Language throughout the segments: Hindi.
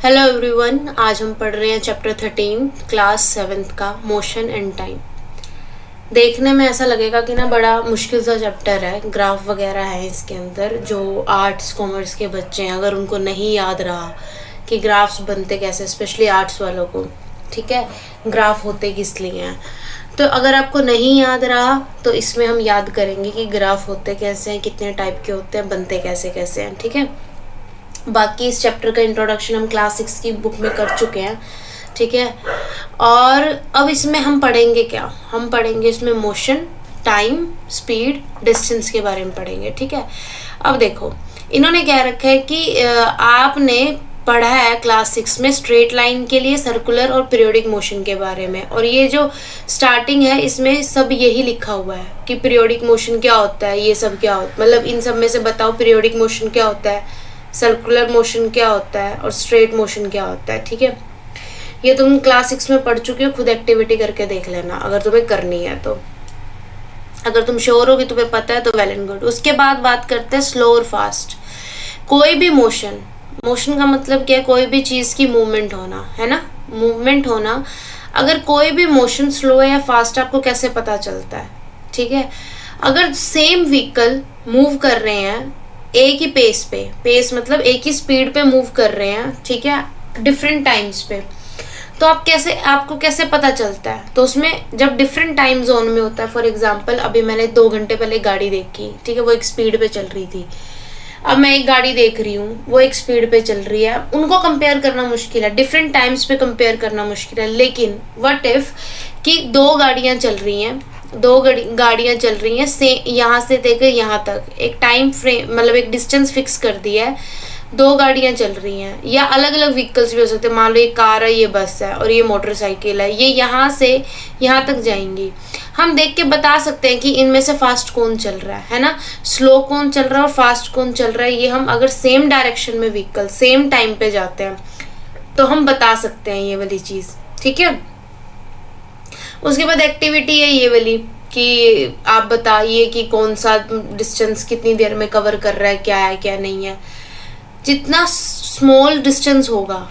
हेलो एवरीवन, आज हम पढ़ रहे हैं चैप्टर 13 क्लास 7th का मोशन एंड टाइम। देखने में ऐसा लगेगा कि ना बड़ा मुश्किल सा चैप्टर है, ग्राफ वगैरह है इसके अंदर। जो आर्ट्स कॉमर्स के बच्चे हैं अगर उनको नहीं याद रहा कि ग्राफ्स बनते कैसे, स्पेशली आर्ट्स वालों को, ठीक है, ग्राफ होते किस लिए हैं, तो अगर आपको नहीं याद रहा तो इसमें हम याद करेंगे कि ग्राफ होते कैसे हैं, कितने टाइप के होते हैं, बनते कैसे कैसे हैं, ठीक है। बाकी इस चैप्टर का इंट्रोडक्शन हम क्लास 6 की बुक में कर चुके हैं, ठीक है। और अब इसमें हम पढ़ेंगे क्या, हम पढ़ेंगे इसमें मोशन, टाइम, स्पीड, डिस्टेंस के बारे में पढ़ेंगे, ठीक है। अब देखो, इन्होंने क्या रखा है कि आपने पढ़ा है क्लास 6 में स्ट्रेट लाइन के लिए, सर्कुलर और पीरियोडिक मोशन के बारे में, और ये जो स्टार्टिंग है इसमें सब यही लिखा हुआ है कि पीरियोडिक मोशन क्या होता है, ये सब क्या होता है, मतलब इन सब में से बताओ पीरियोडिक मोशन क्या होता है, सर्कुलर मोशन क्या होता है और स्ट्रेट मोशन क्या होता है, ठीक है। ये तुम क्लास 6 में पढ़ चुके हो, खुद एक्टिविटी करके देख लेना अगर तुम्हें करनी है तो। अगर तुम श्योर हो कि तुम्हें पता है तो वेल एंड गुड। उसके बाद बात करते हैं स्लो और फास्ट। कोई भी मोशन, मोशन का मतलब क्या है, कोई भी चीज की मूवमेंट होना, है ना, मूवमेंट होना। अगर कोई भी मोशन स्लो है या फास्ट आपको कैसे पता चलता है, ठीक है। अगर सेम व्हीकल मूव कर रहे हैं एक ही पेस पे, पेस मतलब एक ही स्पीड पे मूव कर रहे हैं, ठीक है, डिफरेंट टाइम्स पे, तो आपको कैसे पता चलता है, तो उसमें जब डिफरेंट टाइम जोन में होता है। फॉर एग्जांपल अभी मैंने 2 घंटे पहले गाड़ी देखी, ठीक है, वो एक स्पीड पे चल रही थी। अब मैं एक गाड़ी देख रही हूँ, वो एक स्पीड पे चल रही है। उनको कंपेयर करना मुश्किल है, डिफरेंट टाइम्स पे कंपेयर करना मुश्किल है। लेकिन व्हाट इफ कि 2 गाड़ियां चल रही हैं, 2 गाड़ियां चल रही हैं, से यहाँ से लेकर यहाँ तक एक टाइम फ्रेम, मतलब एक डिस्टेंस फिक्स कर दिया है, 2 गाड़ियां चल रही हैं, या अलग अलग व्हीकल्स भी हो सकते हैं। मान लो ये कार है, ये बस है और ये मोटरसाइकिल है, ये यहाँ से यहाँ तक जाएंगी। हम देख के बता सकते हैं कि इनमें से फास्ट कौन चल रहा है ना, स्लो कौन चल रहा है और फास्ट कौन चल रहा है। ये हम अगर सेम डायरेक्शन में व्हीकल सेम टाइम पे जाते हैं तो हम बता सकते हैं ये वाली चीज, ठीक है। उसके बाद एक्टिविटी है ये वाली कि आप बताइए कि कौन सा डिस्टेंस कितनी देर में कवर कर रहा है क्या नहीं है। जितना स्मॉल डिस्टेंस होगा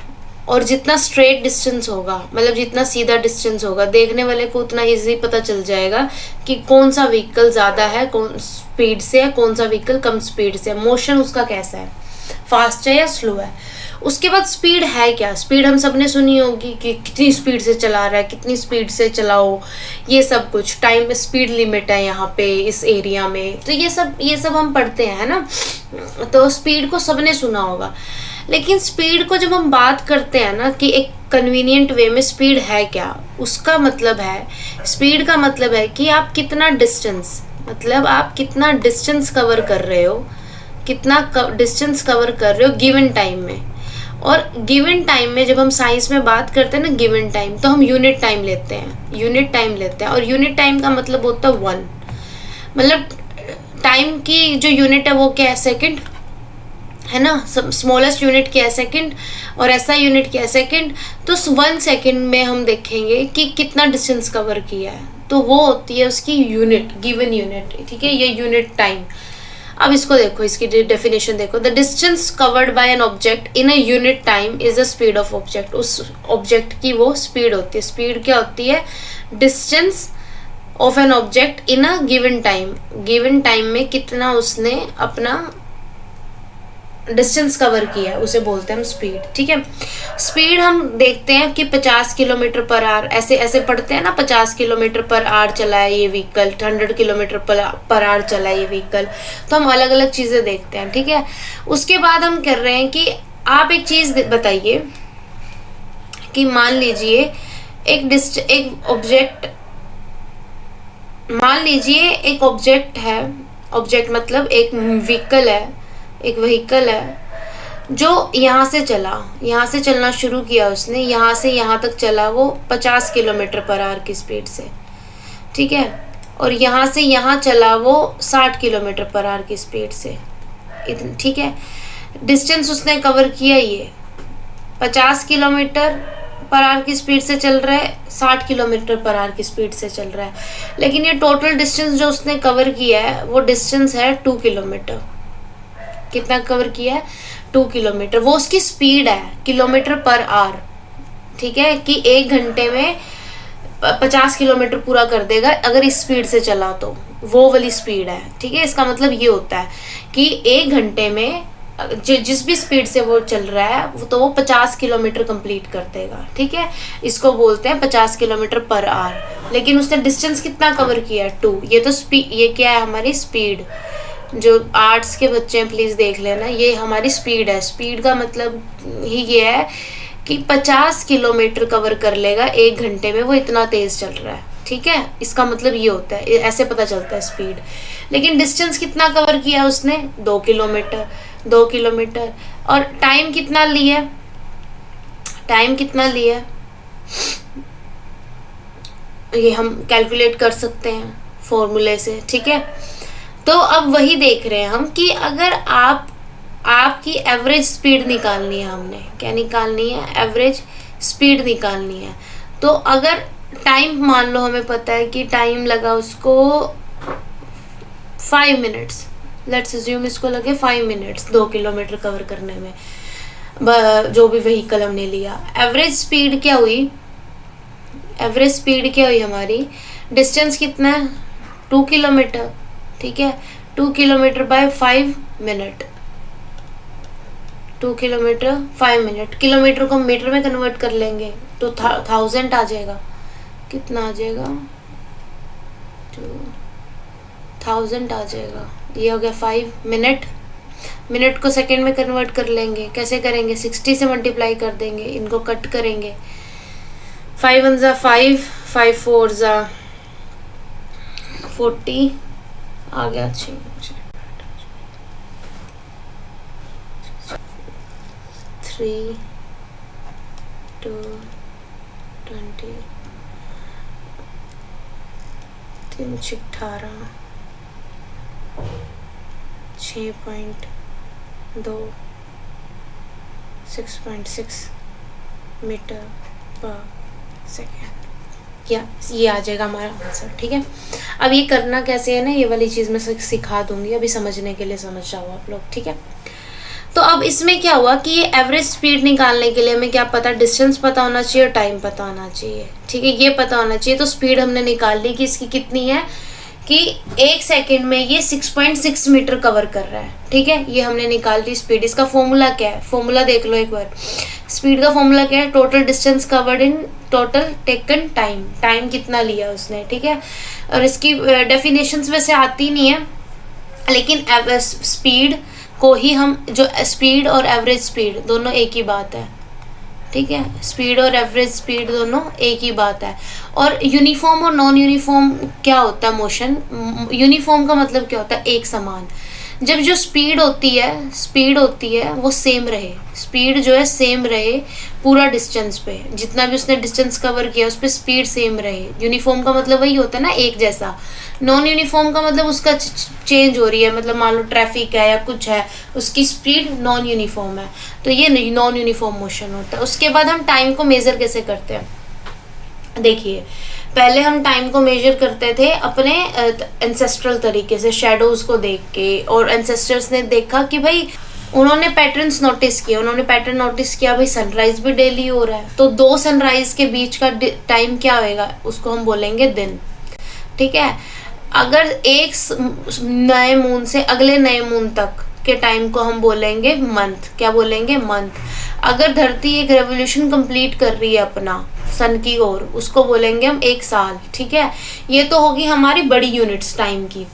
और जितना स्ट्रेट डिस्टेंस होगा, मतलब जितना सीधा डिस्टेंस होगा, देखने वाले को उतना इजी पता चल जाएगा कि कौन सा व्हीकल ज्यादा है, कौन स्पीड से है, कौन सा व्हीकल कम स्पीड से है, मोशन उसका कैसा है, फास्ट है या स्लो है। उसके बाद स्पीड है क्या, स्पीड हम सबने सुनी होगी कि कितनी स्पीड से चला रहा है, कितनी स्पीड से चलाओ, ये सब कुछ टाइम स्पीड लिमिट है यहाँ पे इस एरिया में, तो ये सब हम पढ़ते हैं, है ना। तो स्पीड को सबने सुना होगा। लेकिन स्पीड को जब हम बात करते हैं ना कि एक कन्वीनियंट वे में स्पीड है क्या, उसका मतलब है, स्पीड का मतलब है कि आप कितना डिस्टेंस, मतलब आप कितना डिस्टेंस कवर कर रहे हो, कितना डिस्टेंस कवर कर रहे हो गिवन टाइम में। और गिवन टाइम में जब हम साइंस में बात करते हैं ना गिवन टाइम, तो हम यूनिट टाइम लेते हैं, यूनिट टाइम लेते हैं। और यूनिट टाइम का मतलब होता है 1, मतलब टाइम की जो यूनिट है वो क्या है, सेकंड, है ना। स्मॉलेस्ट यूनिट क्या है, सेकंड, और ऐसा यूनिट क्या है, सेकंड। तो 1 सेकंड में हम देखेंगे कि कितना डिस्टेंस कवर किया है, तो वो होती है उसकी यूनिट, गिवन यूनिट, ठीक है, ये यूनिट टाइम। अब इसको देखो, इसकी डेफिनेशन देखो, the distance covered by an object in a unit time is the speed of object. उस ऑब्जेक्ट की वो स्पीड होती है। स्पीड क्या होती है, distance of an object in a given time, given time में कितना उसने अपना डिस्टेंस कवर किया है उसे बोलते हैं हम स्पीड, ठीक है। स्पीड हम देखते हैं कि 50 किलोमीटर पर आवर, ऐसे ऐसे पढ़ते हैं ना, 50 किलोमीटर पर आवर चला है ये व्हीकल, 100 किलोमीटर पर आवर चला है ये व्हीकल। तो हम अलग अलग चीजें देखते हैं, ठीक है। उसके बाद हम कर रहे हैं कि आप एक चीज बताइए कि मान लीजिए एक ऑब्जेक्ट, मान लीजिए एक ऑब्जेक्ट है, ऑब्जेक्ट मतलब एक व्हीकल है, एक व्हीकल है जो यहाँ से चलना शुरू किया उसने, यहाँ से यहाँ तक चला वो 50 किलोमीटर पर आवर की स्पीड से, ठीक है। और यहाँ से यहाँ चला वो 60 किलोमीटर पर आवर की स्पीड से, ठीक है। डिस्टेंस उसने कवर किया, ये 50 किलोमीटर पर आवर की स्पीड से चल रहा है, 60 किलोमीटर पर आवर की स्पीड से चल रहा है। लेकिन ये टोटल डिस्टेंस जो उसने कवर किया है वो डिस्टेंस है 2 किलोमीटर, कितना कवर किया है? 2 किलोमीटर। वो उसकी स्पीड है, किलोमीटर पर आवर, ठीक है, कि 1 घंटे में 50 किलोमीटर पूरा कर देगा अगर इस स्पीड से चला तो, वो वाली स्पीड है, ठीक है। इसका मतलब ये होता है कि 1 घंटे में जिस भी स्पीड से वो चल रहा है तो वो 50 किलोमीटर कंप्लीट कर देगा, ठीक है। इसको बोलते हैं 50 किलोमीटर पर आवर। लेकिन उसने डिस्टेंस कितना कवर किया है? 2। ये तो स्पीड, ये क्या है? हमारी स्पीड। जो आर्ट्स के बच्चे हैं प्लीज़ देख लेना, ये हमारी स्पीड है। स्पीड का मतलब ही ये है कि 50 किलोमीटर कवर कर लेगा 1 घंटे में, वो इतना तेज़ चल रहा है, ठीक है। इसका मतलब ये होता है, ऐसे पता चलता है स्पीड। लेकिन डिस्टेंस कितना कवर किया उसने? 2 किलोमीटर। 2 किलोमीटर। और टाइम कितना लिया? टाइम कितना लिया ये हम कैलकुलेट कर सकते हैं फॉर्मूले से, ठीक है। तो अब वही देख रहे हैं हम कि अगर आपकी एवरेज स्पीड निकालनी है, हमने क्या निकालनी है? एवरेज स्पीड निकालनी है। तो अगर टाइम मान लो हमें पता है कि टाइम लगा उसको 5 मिनट्स, लेट्स अज्यूम इसको लगे 5 मिनट्स 2 किलोमीटर कवर करने में, जो भी व्हीकल हमने लिया। एवरेज स्पीड क्या हुई? एवरेज स्पीड क्या हुई हमारी? डिस्टेंस कितना है? 2 किलोमीटर, ठीक है। 2 kilometre bye 5 minute, 2 kilometre 5 minute. Kilometre को मीटर में कन्वर्ट कर लेंगे तो 1000 आ जाएगा। कितना आ जाएगा? 2000 आ जाएगा। ये हो गया 5 मिनट। मिनट को सेकंड में कन्वर्ट कर लेंगे। कैसे करेंगे? 60 से मल्टीप्लाई कर देंगे, इनको कट करेंगे। 5 1 ज़ा 5, 5 4 ज़ा 40 आ गया। 3 2 20 3 18 6.2 6.6 मीटर पर सेकेंड। या ये आ जाएगा हमारा आंसर, ठीक है। अब ये करना कैसे है ना, ये वाली चीज़ मैं सिखा दूंगी, अभी समझने के लिए समझ जाओ आप लोग, ठीक है। तो अब इसमें क्या हुआ कि ये एवरेज स्पीड निकालने के लिए हमें क्या पता? डिस्टेंस पता होना चाहिए और टाइम पता होना चाहिए, ठीक है। ये पता होना चाहिए। तो स्पीड हमने निकाल ली कि इसकी कितनी है, कि 1 सेकेंड में ये 6.6 मीटर कवर कर रहा है, ठीक है। ये हमने निकाल ली स्पीड। इसका फॉर्मूला क्या है? फॉर्मूला देख लो एक बार। स्पीड का फॉर्मूला क्या है? Total distance covered in total taken time. Time कितना लिया उसने, ठीक है। और इसकी डेफिनेशंस वैसे आती नहीं है, लेकिन स्पीड को ही हम, जो स्पीड और एवरेज स्पीड दोनों एक ही बात है, ठीक है। स्पीड और एवरेज स्पीड दोनों एक ही बात है। और यूनिफॉर्म और नॉन यूनिफॉर्म क्या होता है? मोशन। यूनिफॉर्म का मतलब क्या होता है? एक समान। जब जो स्पीड होती है वो सेम रहे, स्पीड जो है सेम रहे पूरा डिस्टेंस पे, जितना भी उसने डिस्टेंस कवर किया उस पर स्पीड सेम रहे। यूनिफॉर्म का मतलब वही होता है ना, एक जैसा। नॉन यूनिफॉर्म का मतलब उसका चेंज हो रही है, मतलब मान लो ट्रैफिक है या कुछ है, उसकी स्पीड नॉन यूनिफॉर्म है, तो ये नॉन यूनिफॉर्म मोशन होता है। उसके बाद हम टाइम को मेजर कैसे करते हैं? देखिए, पहले हम टाइम को मेजर करते थे अपने एंसेस्ट्रल तरीके से, शेडोज को देख के। और एंसेस्टर्स ने देखा कि भाई उन्होंने पैटर्न्स नोटिस किए, उन्होंने पैटर्न नोटिस किया भाई सनराइज भी डेली हो रहा है, तो 2 सनराइज के बीच का टाइम क्या होएगा? उसको हम बोलेंगे दिन, ठीक है। अगर एक नए मून से अगले नए मून तक के टाइम को हम बोलेंगे मंथ। क्या बोलेंगे? मंथ। अगर धरती एक रेवोल्यूशन कंप्लीट कर रही है अपना सन की ओर, उसको बोलेंगे हम 1 साल, ठीक है। ये तो होगी हमारी बड़ी यूनिट्स टाइम की।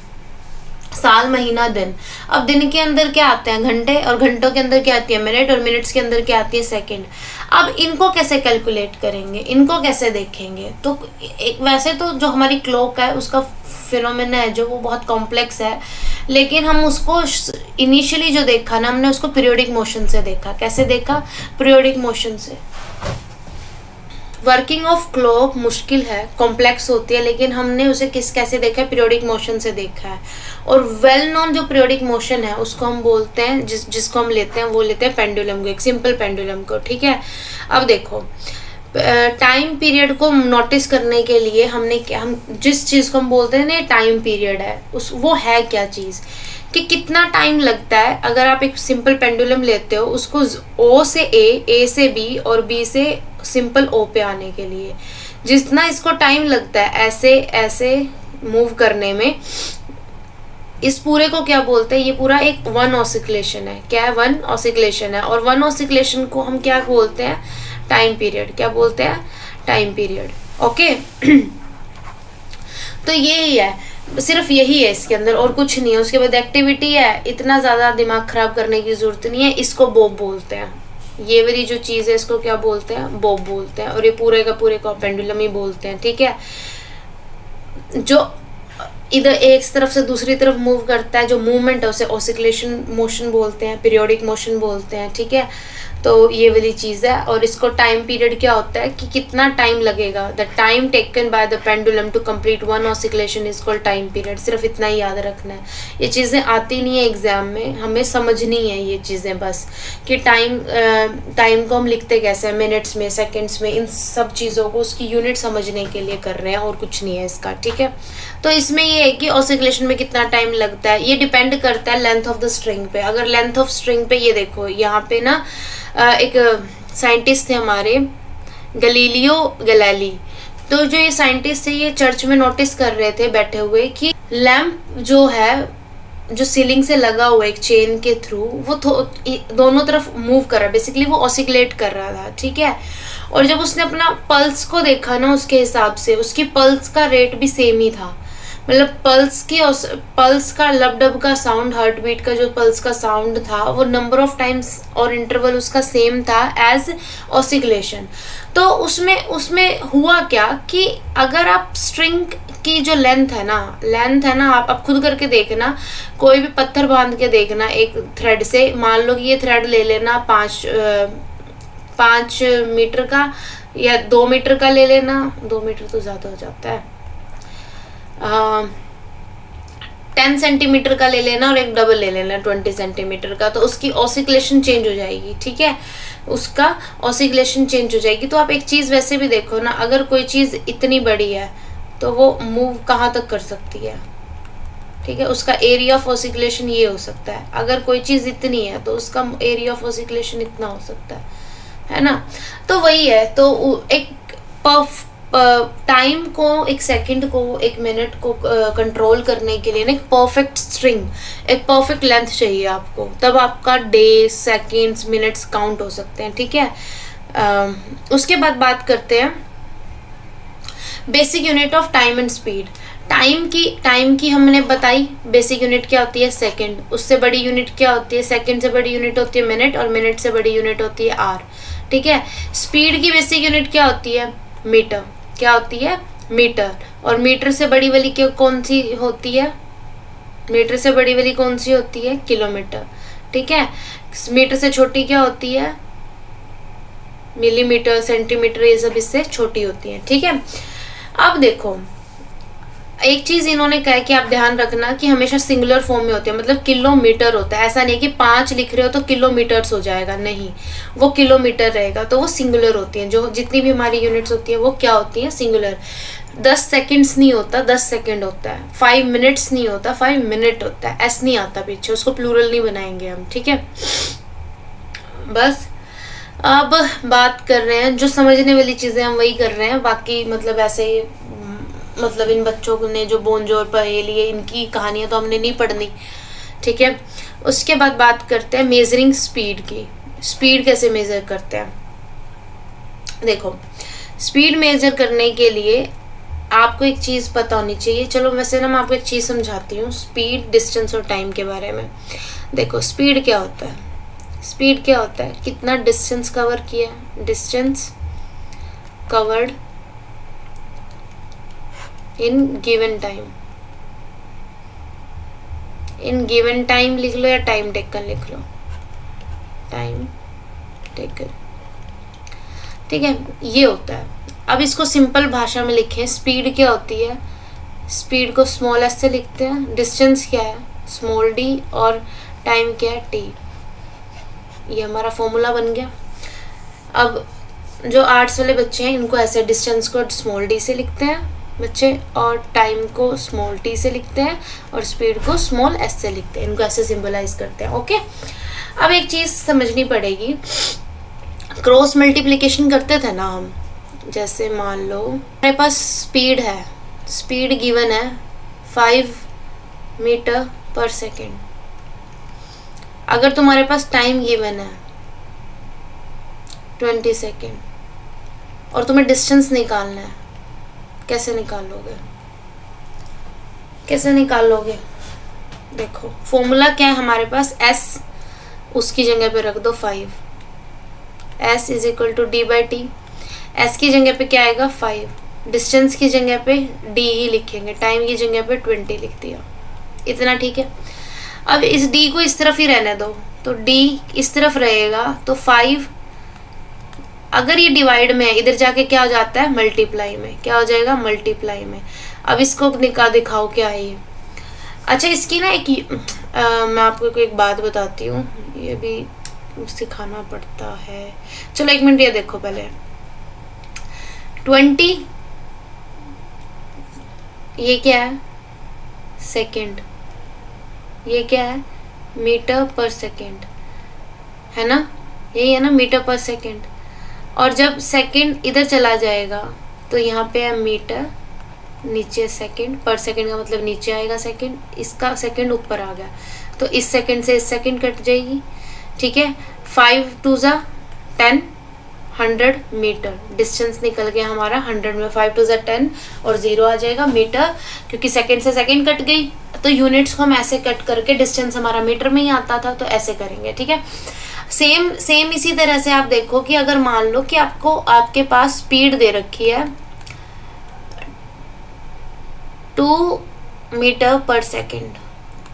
साल, महीना, दिन। अब दिन के अंदर क्या आते हैं? घंटे। और घंटों के अंदर क्या आती है? मिनट। और मिनट्स के अंदर क्या आती है? सेकंड। अब इनको कैसे कैलकुलेट करेंगे? इनको कैसे देखेंगे? तो एक वैसे तो जो हमारी क्लॉक है उसका फिनोमेना है जो वो बहुत कॉम्प्लेक्स है, लेकिन हम उसको इनिशियली जो देखा ना हमने, उसको पीरियोडिक मोशन से देखा। कैसे देखा? पीरियोडिक मोशन से। वर्किंग ऑफ क्लॉक मुश्किल है, कॉम्प्लेक्स होती है, लेकिन हमने उसे कैसे देखा है? पीरियोडिक मोशन से देखा है। और वेल नोन जो पीरियोडिक मोशन है उसको हम बोलते हैं, जिसको हम लेते हैं वो लेते हैं पेंडुलम को, एक सिंपल पेंडुलम को, ठीक है। अब देखो, टाइम पीरियड को नोटिस करने के लिए हम जिस चीज़ को हम बोलते हैं ना टाइम पीरियड है, वो है क्या चीज़ कि कितना टाइम लगता है अगर आप एक सिंपल पेंडुलम लेते हो उसको ओ से ए से बी और बी से सिंपल ओ पे आने के लिए, जितना इसको टाइम लगता है ऐसे ऐसे मूव करने में, इस पूरे को क्या बोलते हैं, ये पूरा एक वन ऑसिकुलेशन है। क्या है? वन ऑसिकुलेशन है। और वन ऑसिकुलेशन को हम क्या बोलते हैं? Time period. क्या बोलते हैं? Time period. ओके। तो यही है, सिर्फ यही है इसके अंदर और कुछ नहीं है। उसके बाद एक्टिविटी है, इतना ज्यादा दिमाग खराब करने की जरूरत नहीं है। इसको बोब बोलते हैं, ये वाली जो चीज है इसको क्या बोलते हैं? बोब बोलते हैं। और ये पूरे का पूरे को पेंडुलम ही बोलते हैं। ठीक है। जो इधर एक तरफ से दूसरी तरफ मूव करता है, जो मूवमेंट है उसे ऑसिकुलेशन मोशन बोलते हैं, पीरियोडिक मोशन बोलते हैं। ठीक है। तो ये वाली चीज़ है। और इसको टाइम पीरियड क्या होता है कि कितना टाइम लगेगा, the time taken by the pendulum to complete one oscillation is called time period. सिर्फ इतना ही याद रखना है। ये चीज़ें आती नहीं है एग्जाम में, हमें समझनी है ये चीज़ें बस, कि टाइम को हम लिखते कैसे हैं, मिनट्स में, सेकेंड्स में, इन सब चीज़ों को उसकी यूनिट समझने के लिए कर रहे हैं और कुछ नहीं है इसका। ठीक है। तो इसमें ये है कि ऑसिकुलेशन में कितना टाइम लगता है, ये डिपेंड करता है लेंथ ऑफ द स्ट्रिंग पे। अगर लेंथ ऑफ स्ट्रिंग पे, ये देखो यहाँ पे ना एक साइंटिस्ट थे हमारे, गलीलियो गैलीली। तो जो ये साइंटिस्ट थे ये चर्च में नोटिस कर रहे थे बैठे हुए कि लैंप जो है, जो सीलिंग से लगा हुआ एक चेन के थ्रू, वो दोनों तरफ मूव कर रहा है। बेसिकली वो ऑसिकुलेट कर रहा था। ठीक है। और जब उसने अपना पल्स को देखा ना, उसके हिसाब से उसकी पल्स का रेट भी सेम ही था। मतलब पल्स का लब का साउंड, हार्ट बीट का जो पल्स का साउंड था, वो नंबर ऑफ टाइम्स और इंटरवल उसका सेम था एज ऑसिकुलेशन। तो उसमें हुआ क्या कि अगर आप स्ट्रिंग की जो लेंथ है ना, आप खुद करके देखना, कोई भी पत्थर बांध के देखना एक थ्रेड से। मान लो कि ये थ्रेड ले लेना 5 मीटर का या 2 मीटर का ले लेना। 2 मीटर तो ज़्यादा हो जाता है। 10 सेंटीमीटर का ले लेना और एक डबल ले लेना 20 सेंटीमीटर का, तो उसकी ऑसिकुलेशन चेंज हो जाएगी। ठीक है। उसका ऑसिकुलेशन चेंज हो जाएगी। तो आप एक चीज़ वैसे भी देखो ना, अगर कोई चीज़ इतनी बड़ी है तो वो मूव कहाँ तक कर सकती है। ठीक है। उसका एरिया ऑफ ऑसिकुलेशन ये हो सकता है। अगर कोई चीज़ इतनी है तो उसका एरिया ऑफ ऑसिकुलेशन इतना हो सकता है ना। तो वही है। तो एक टाइम को, एक सेकंड को, एक मिनट को कंट्रोल करने के लिए ना एक परफेक्ट स्ट्रिंग, एक परफेक्ट लेंथ चाहिए आपको, तब आपका डे, सेकंड्स, मिनट्स काउंट हो सकते हैं। ठीक है। उसके बाद बात करते हैं basic unit of time and speed. Time की हमने बताई, बेसिक यूनिट क्या होती है? सेकंड। उससे बड़ी यूनिट क्या होती है? सेकंड से बड़ी यूनिट होती है मिनट, और मिनट से बड़ी यूनिट होती है आवर। ठीक है। स्पीड की बेसिक यूनिट क्या होती है? मीटर। क्या होती है? मीटर। और मीटर से बड़ी वाली कौन सी होती है? मीटर से बड़ी वाली कौन सी होती है? किलोमीटर। ठीक है। मीटर से छोटी क्या होती है? मिलीमीटर, सेंटीमीटर, ये सब इससे छोटी होती है। ठीक है। अब देखो, एक चीज इन्होंने कहा कि आप ध्यान रखना कि हमेशा सिंगुलर फॉर्म में होते हैं, मतलब किलोमीटर होता है। ऐसा नहीं कि 5 लिख रहे हो तो किलोमीटर्स हो जाएगा, नहीं, वो किलोमीटर रहेगा। तो वो सिंगुलर होती हैं, जो जितनी भी हमारी यूनिट्स होती है वो क्या होती हैं? सिंगुलर। 10 सेकेंड्स नहीं होता, 10 सेकेंड होता है। 5 मिनट्स नहीं होता, 5 मिनट होता है। एस नहीं आता पीछे, उसको प्लूरल नहीं बनाएंगे हम। ठीक है। बस अब बात कर रहे हैं, जो समझने वाली चीजें हम वही कर रहे हैं। बाकी मतलब ऐसे, मतलब इन बच्चों ने जो बोनजोर पहेली है, इनकी कहानियां तो हमने नहीं पढ़नी। ठीक है। उसके बाद बात करते हैं मेजरिंग स्पीड की। स्पीड कैसे मेजर करते हैं? देखो, स्पीड मेजर करने के लिए आपको एक चीज़ पता होनी चाहिए। चलो वैसे ना मैं आपको एक चीज़ समझाती हूँ, स्पीड, डिस्टेंस और टाइम के बारे में। देखो, स्पीड क्या होता है? स्पीड क्या होता है? कितना डिस्टेंस कवर किया, distance covered in given time. In given time लिख लो या टाइम टेकन लिख लो, टाइम टेकन। ठीक है। ये होता है। अब इसको सिंपल भाषा में लिखें, स्पीड क्या होती है? स्पीड को स्मॉल एस से लिखते हैं। डिस्टेंस क्या है? Small D. और टाइम क्या है? टी। ये हमारा फॉर्मूला बन गया। अब जो आर्ट्स वाले बच्चे हैं इनको ऐसे डिस्टेंस को स्मॉल डी से लिखते हैं बच्चे, और टाइम को स्मॉल टी से लिखते हैं और स्पीड को स्मॉल एस से लिखते हैं, इनको ऐसे सिंबलाइज करते हैं। ओके, अब एक चीज़ समझनी पड़ेगी, क्रॉस मल्टीप्लिकेशन करते थे ना हम, जैसे मान लो हमारे पास स्पीड है, स्पीड गिवन है 5 मीटर पर सेकेंड। अगर तुम्हारे पास टाइम गिवन है 20 सेकेंड और तुम्हें डिस्टेंस निकालना है, कैसे निकालोगे? कैसे निकालोगे? देखो फॉर्मूला क्या है हमारे पास, s उसकी जगह पे रख दो 5, s is equal to D by T. s की जगह पे क्या आएगा 5, डिस्टेंस की जगह पे d ही लिखेंगे, टाइम की जगह पे 20 लिख दिया, इतना ठीक है। अब इस d को इस तरफ ही रहने दो, तो d इस तरफ रहेगा, तो 5 अगर ये डिवाइड में है, इधर जाके क्या हो जाता है मल्टीप्लाई में, क्या हो जाएगा मल्टीप्लाई में। अब इसको दिखाओ क्या है ये। अच्छा इसकी ना एक मैं आपको एक बात बताती हूँ, ये भी सिखाना पड़ता है। चलो 1 मिनट ये देखो पहले, 20 ये क्या है सेकेंड, ये क्या है मीटर पर सेकेंड, है ना, यही है ना मीटर पर सेकेंड। और जब सेकेंड इधर चला जाएगा तो यहाँ पे है मीटर, नीचे सेकेंड, पर सेकेंड का मतलब नीचे आएगा सेकेंड, इसका सेकेंड ऊपर आ गया, तो इस सेकेंड से इस सेकेंड कट जाएगी, ठीक है। 5 2 ज़ा 10, 100 मीटर, डिस्टेंस निकल गया हमारा 100 में, 5 2 ज़ा 10 और 0 आ जाएगा मीटर, क्योंकि सेकेंड से सेकेंड कट गई, तो यूनिट्स को हम ऐसे कट करके, डिस्टेंस हमारा मीटर में ही आता था तो ऐसे करेंगे, ठीक है। सेम इसी तरह से आप देखो कि अगर मान लो कि आपके पास स्पीड दे रखी है 2 मीटर पर सेकेंड,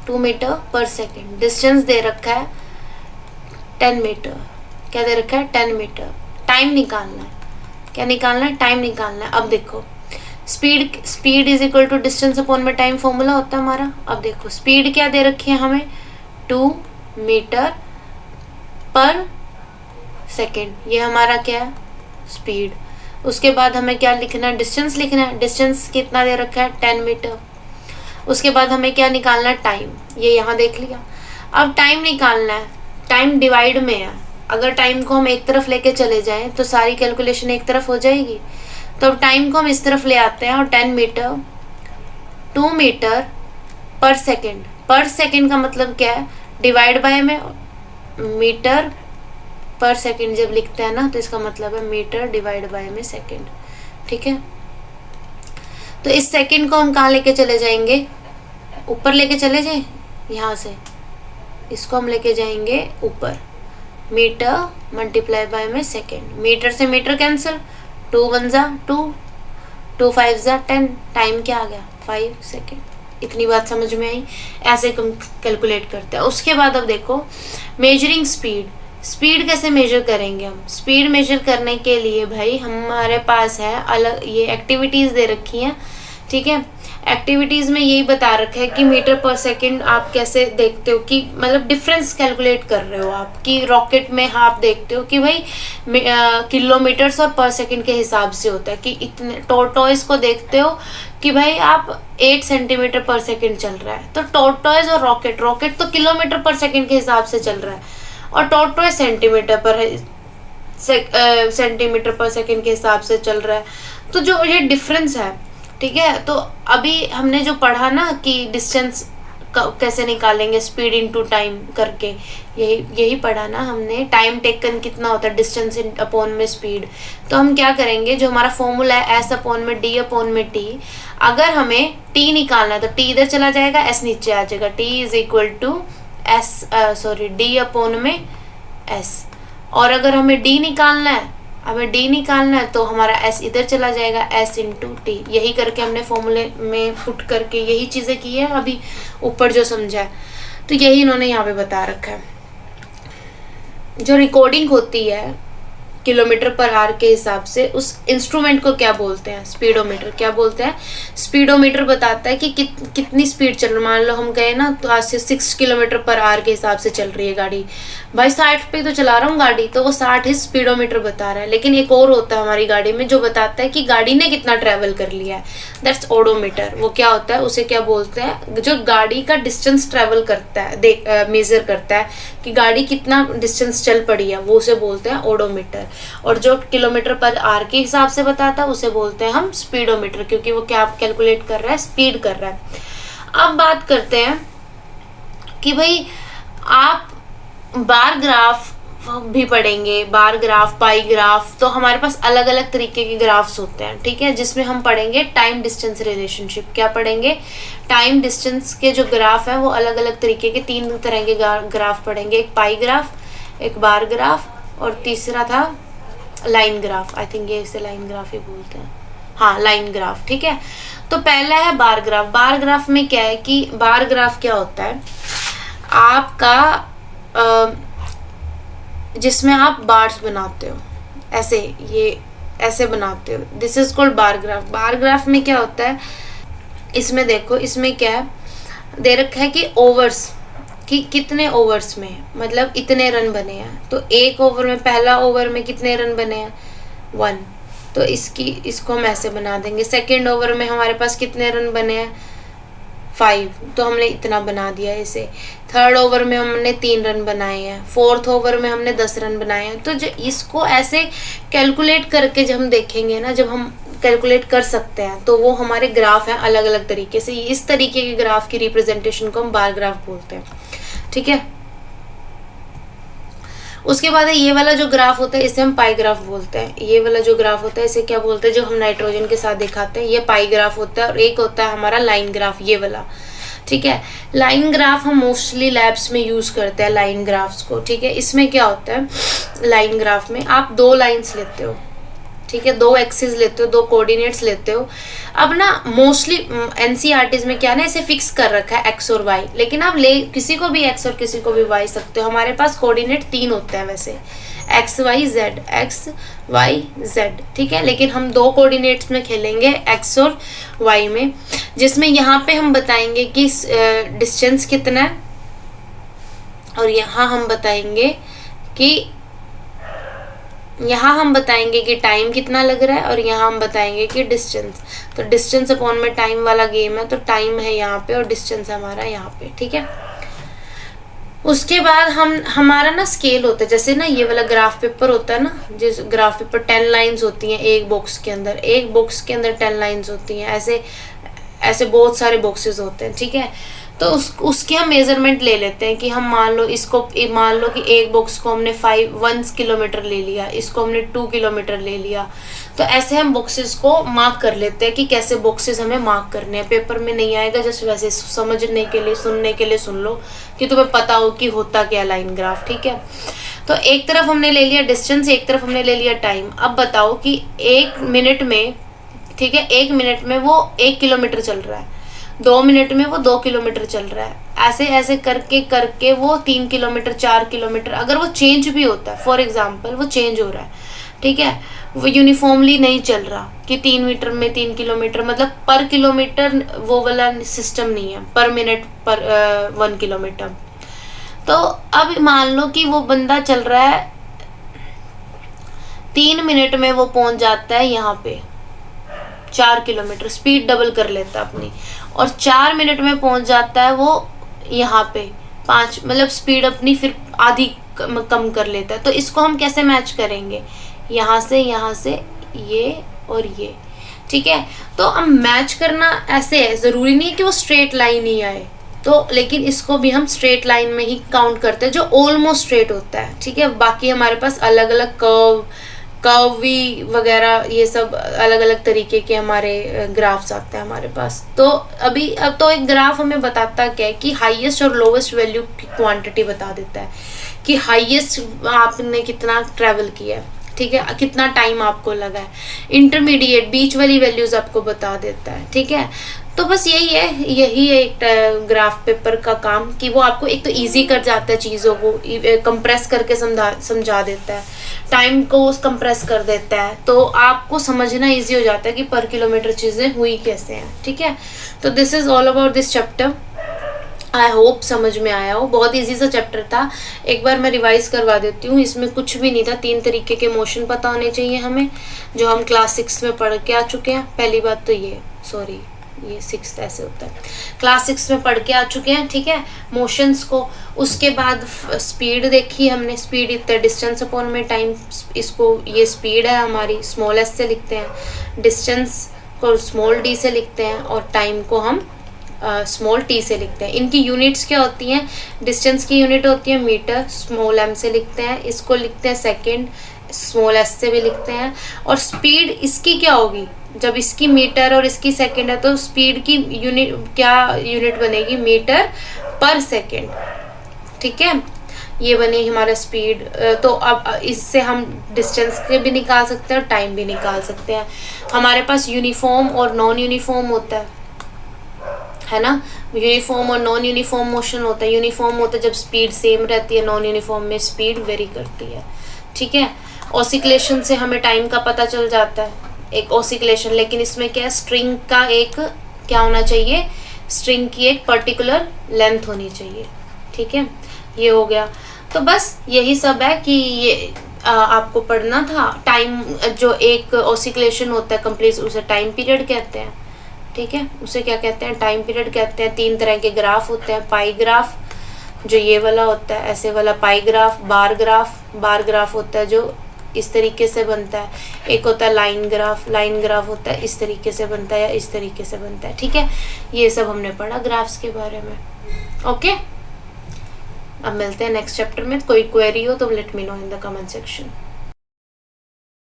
2 मीटर पर सेकेंड, डिस्टेंस दे रखा है 10 मीटर, क्या दे रखा है 10 मीटर, टाइम निकालना है, क्या निकालना है टाइम निकालना है। अब देखो speed is equal to distance upon में टाइम फॉर्मूला होता है हमारा। अब देखो स्पीड क्या दे रखी है हमें 2 मीटर पर सेकेंड, ये हमारा क्या है स्पीड। उसके बाद हमें क्या लिखना है डिस्टेंस लिखना है, डिस्टेंस कितना दे रखा है 10 मीटर। उसके बाद हमें क्या निकालना है टाइम, ये यहाँ देख लिया। अब टाइम निकालना है, टाइम डिवाइड में है, अगर टाइम को हम एक तरफ लेके चले जाएं तो सारी कैलकुलेशन एक तरफ हो जाएगी, तो अब टाइम को हम इस तरफ ले आते हैं और 10 मीटर 2 मीटर पर सेकेंड, पर सेकेंड का मतलब क्या है डिवाइड बाय में, मीटर पर सेकेंड जब लिखते हैं ना तो इसका मतलब है मीटर डिवाइड बाय में सेकेंड, ठीक है। तो इस सेकेंड को हम कहाँ लेके चले जाएंगे, ऊपर लेके चले जाएं, यहाँ से इसको हम लेके जाएंगे ऊपर, मीटर मल्टीप्लाई बाय में सेकेंड, मीटर से मीटर कैंसिल, 2 1 ज़ा 2, 2 5 ज़ा 10, टाइम क्या आ गया 5 सेकेंड। इतनी बात समझ में आई, ऐसे कैलकुलेट करते हैं। उसके बाद अब देखो मेजरिंग स्पीड, स्पीड कैसे मेजर करेंगे हम। स्पीड मेजर करने के लिए भाई हमारे पास है अलग ये एक्टिविटीज़ दे रखी हैं, ठीक है। एक्टिविटीज़ में यही बता रखा है कि मीटर पर सेकंड आप कैसे देखते हो कि मतलब डिफरेंस कैलकुलेट कर रहे हो आप, कि रॉकेट में आप देखते हो कि भाई किलोमीटर्स और पर सेकंड के हिसाब से होता है, कि इतने टॉर्टोइज को देखते हो कि भाई आप 8 सेंटीमीटर पर सेकंड चल रहा है, तो टॉर्टोइज और रॉकेट तो किलोमीटर पर सेकंड के हिसाब से चल रहा है और टॉर्टोइज सेंटीमीटर पर सेकंड के हिसाब से चल रहा है, तो जो ये डिफरेंस है, ठीक है। तो अभी हमने जो पढ़ा ना कि डिस्टेंस कैसे निकालेंगे स्पीड इनटू टाइम करके, यही पढ़ा ना हमने, टाइम टेकन कितना होता है डिस्टेंस इन अपॉन में स्पीड। तो हम क्या करेंगे, जो हमारा फॉर्मूला है एस अपॉन में डी अपॉन में टी, अगर हमें टी निकालना है तो टी इधर चला जाएगा, एस नीचे आ जाएगा, T is equal to D upon में एस। और अगर हमें डी निकालना है तो हमारा s इधर चला जाएगा, s इंटू टी। यही करके हमने फॉर्मूले में पुट करके यही चीज़ें की है अभी ऊपर जो समझा है, तो यही इन्होंने यहाँ पे बता रखा है। जो रिकॉर्डिंग होती है किलोमीटर पर आवर के हिसाब से उस इंस्ट्रूमेंट को क्या बोलते हैं, स्पीडोमीटर। क्या बोलते हैं, स्पीडोमीटर बताता है कि कितनी स्पीड चल रही। मान लो हम गए ना तो आज से 6 किलोमीटर पर आवर के हिसाब से चल रही है गाड़ी, भाई 60 पे तो चला रहा हूँ गाड़ी, तो वो 60 ही स्पीडोमीटर बता रहा है। लेकिन एक और होता है हमारी गाड़ी में जो बताता है कि गाड़ी ने कितना ट्रेवल कर लिया है, दैट्स ओडोमीटर। वो क्या होता है, उसे क्या बोलते हैं, जो गाड़ी का डिस्टेंस ट्रेवल करता है, मेजर करता है कि गाड़ी कितना डिस्टेंस चल पड़ी है, वो उसे बोलते हैं ओडोमीटर। और जो किलोमीटर पर आवर के हिसाब से बताता है उसे बोलते हैं हम स्पीडोमीटर, क्योंकि वो क्या कैलकुलेट कर रहा है, स्पीड कर रहा है। अब बात करते हैं कि भाई आप बार ग्राफ भी पढ़ेंगे, बार ग्राफ, पाई ग्राफ, तो हमारे पास अलग अलग तरीके के ग्राफ्स होते हैं, ठीक है, जिसमें हम पढ़ेंगे टाइम डिस्टेंस रिलेशनशिप। क्या पढ़ेंगे, टाइम डिस्टेंस के जो ग्राफ है वो अलग अलग तरीके के 3 तरह के ग्राफ पढ़ेंगे, एक पाई ग्राफ, एक बार ग्राफ और तीसरा था लाइन ग्राफ। आई थिंक ये इसे लाइन ग्राफ ही बोलते हैं, हाँ लाइन ग्राफ, ठीक है। तो पहला है बार ग्राफ। बार ग्राफ में क्या है कि बार ग्राफ क्या होता है, आपका जिसमें आप बार्स बनाते हो, ऐसे ये ऐसे बनाते हो, this is called bar graph. Bar graph में क्या होता है, इसमें देखो, इसमें क्या है दे रखा है कि ओवर्स, कि कितने ओवर्स में, मतलब इतने रन बने हैं। तो एक ओवर में, पहला ओवर में कितने रन बने हैं, 1, तो इसको हम ऐसे बना देंगे। सेकेंड ओवर में हमारे पास कितने रन बने हैं, 5, तो हमने इतना बना दिया इसे। थर्ड ओवर में हमने 3 रन बनाए हैं, फोर्थ ओवर में हमने 10 रन बनाए हैं। तो जो इसको ऐसे कैलकुलेट करके जब हम देखेंगे ना, जब हम कैलकुलेट कर सकते हैं, तो वो हमारे ग्राफ हैं अलग अलग तरीके से। इस तरीके के ग्राफ की रिप्रेजेंटेशन को हम बार ग्राफ बोलते हैं, ठीक है। उसके बाद है ये वाला जो ग्राफ होता है इसे हम पाई ग्राफ बोलते हैं। ये वाला जो ग्राफ होता है इसे क्या बोलते हैं, जो हम नाइट्रोजन के साथ दिखाते हैं, ये पाई ग्राफ होता है। और एक होता है हमारा लाइन ग्राफ, ये वाला, ठीक है। लाइन ग्राफ हम मोस्टली लैब्स में यूज करते हैं लाइन ग्राफ्स को, ठीक है। इसमें क्या होता है, लाइन ग्राफ में आप 2 लाइन्स लेते हो, ठीक है, 2 एक्सिस लेते हो, 2 कोऑर्डिनेट्स लेते हो। अब ना मोस्टली एनसीईआरटीज में क्या ना इसे फिक्स कर रखा है एक्स और वाई, लेकिन आप ले किसी को भी एक्स और किसी को भी वाई सकते हो। हमारे पास कोऑर्डिनेट 3 होते हैं वैसे, एक्स वाई जेड, ठीक है। लेकिन हम 2 कोऑर्डिनेट्स में खेलेंगे, एक्स और वाई में, जिसमें यहाँ पे हम बताएंगे कि डिस्टेंस कितना है, और यहाँ हम बताएंगे कि टाइम कितना लग रहा है, और यहाँ हम बताएंगे कि डिस्टेंस। तो डिस्टेंस अपॉन में टाइम वाला गेम है, तो टाइम है यहाँ पे और डिस्टेंस हमारा यहाँ पे, ठीक है। उसके बाद हमारा ना स्केल होता है, जैसे ना ये वाला ग्राफ पेपर होता है ना, जिस ग्राफ पेपर 10 लाइंस होती हैं एक बॉक्स के अंदर, 10 लाइंस होती हैं, ऐसे बहुत सारे बॉक्सेस होते हैं, ठीक है। तो उसके हम मेजरमेंट ले लेते हैं कि हम मान लो कि एक बॉक्स को हमने 1 किलोमीटर ले लिया, इसको हमने 2 किलोमीटर ले लिया। तो ऐसे हम बॉक्सेस को मार्क कर लेते हैं कि कैसे बॉक्सेस हमें मार्क करने हैं। पेपर में नहीं आएगा, जस्ट वैसे समझने के लिए, सुनने के लिए सुन लो कि तुम्हें पता हो कि होता क्या लाइन ग्राफ, ठीक है। तो एक तरफ हमने ले लिया डिस्टेंस, एक तरफ हमने ले लिया टाइम। अब बताओ कि 1 मिनट में, ठीक है, 1 मिनट में वो 1 किलोमीटर चल रहा है, 2 मिनट में वो 2 किलोमीटर चल रहा है, ऐसे ऐसे करके वो 3 किलोमीटर, 4 किलोमीटर, अगर वो चेंज भी होता है, फॉर एग्जाम्पल वो चेंज हो रहा है, ठीक है, वो यूनिफॉर्मली नहीं चल रहा कि 3 मीटर में 3 किलोमीटर, मतलब पर किलोमीटर वो वाला सिस्टम नहीं है, पर मिनट पर 1 किलोमीटर। तो अब मान लो कि वो बंदा चल रहा है 3 मिनट में वो पहुंच जाता है यहाँ पे 4 किलोमीटर, स्पीड डबल कर लेता है अपनी, और 4 मिनट में पहुंच जाता है वो यहाँ पे 5, मतलब स्पीड अपनी फिर आधी कम कर लेता है। तो इसको हम कैसे मैच करेंगे, यहाँ से ये और ये, ठीक है। तो अब मैच करना ऐसे है, ज़रूरी नहीं है कि वो स्ट्रेट लाइन ही आए, तो लेकिन इसको भी हम स्ट्रेट लाइन में ही काउंट करते हैं जो ऑलमोस्ट स्ट्रेट होता है, ठीक है। बाकी हमारे पास अलग अलग कर्वी वगैरह ये सब अलग अलग तरीके के हमारे ग्राफ्स आते हैं हमारे पास। तो अब तो एक ग्राफ हमें बताता क्या है कि हाईएस्ट और लोवेस्ट वैल्यू की क्वांटिटी बता देता है कि हाईएस्ट आपने कितना ट्रैवल किया है, ठीक है, कितना टाइम आपको लगा है। इंटरमीडिएट बीच वाली वैल्यूज आपको बता देता है, ठीक है। तो बस यही है एक ग्राफ पेपर का काम, कि वो आपको एक तो इजी कर जाता है चीज़ों को, कंप्रेस करके समझा देता है, टाइम को कंप्रेस कर देता है, तो आपको समझना इजी हो जाता है कि पर किलोमीटर चीज़ें हुई कैसे हैं। ठीक है, तो this is all about this chapter. I hope समझ में आया हो। बहुत इजी सा चैप्टर था, एक बार मैं रिवाइज करवा देती हूँ। इसमें कुछ भी नहीं था, 3 तरीके के मोशन पता होने चाहिए हमें, जो हम क्लास 6 में पढ़ के आ चुके हैं। पहली बात तो ये 6th ऐसे होता है, क्लास 6 में पढ़ के आ चुके हैं। ठीक है, मोशंस को। उसके बाद स्पीड देखी हमने, स्पीड इतना डिस्टेंस अपॉन में टाइम, इसको ये स्पीड है हमारी, स्मॉल एस से लिखते हैं, डिस्टेंस को स्मॉल डी से लिखते हैं, और टाइम को हम स्मॉल टी से लिखते हैं। इनकी यूनिट्स क्या होती हैं? डिस्टेंस की यूनिट होती है मीटर, स्मॉल एम से लिखते हैं, इसको लिखते हैं सेकेंड, स्मॉल एस से भी लिखते हैं। और स्पीड इसकी क्या होगी? जब इसकी मीटर और इसकी सेकेंड है तो स्पीड की यूनिट बनेगी? मीटर पर सेकेंड। ठीक है, ये बनी हमारा स्पीड। तो अब इससे हम डिस्टेंस के भी निकाल सकते हैं और टाइम भी निकाल सकते हैं। हमारे पास यूनिफॉर्म और नॉन यूनिफॉर्म होता है ना, यूनिफॉर्म और नॉन यूनिफॉर्म मोशन होता है। यूनिफॉर्म होता है जब स्पीड सेम रहती है, नॉन यूनिफॉर्म में स्पीड वेरी करती है। ठीक है, ऑसिकुलेशन से हमें टाइम का पता चल जाता है, एक ऑसिकुलेशन। लेकिन इसमें क्या है, स्ट्रिंग का एक क्या होना चाहिए, स्ट्रिंग की एक पर्टिकुलर लेंथ होनी चाहिए। ठीक है, ये हो गया। तो बस यही सब है कि ये आपको पढ़ना था। टाइम, जो एक ऑसिकुलेशन होता है कंप्लीट, उसे टाइम पीरियड कहते हैं। ठीक है, उसे क्या कहते हैं? टाइम पीरियड कहते हैं। 3 तरह के ग्राफ होते हैं, पाई ग्राफ जो ये वाला होता है, ऐसे वाला पाई ग्राफ, बार ग्राफ होता है जो इस तरीके से बनता है, एक होता है लाइन ग्राफ होता है इस तरीके से बनता है या इस तरीके से बनता है। ठीक है, ये सब हमने पढ़ा ग्राफ्स के बारे में। ओके, अब मिलते हैं नेक्स्ट चैप्टर में। कोई क्वेरी हो तो let me know in the comment section.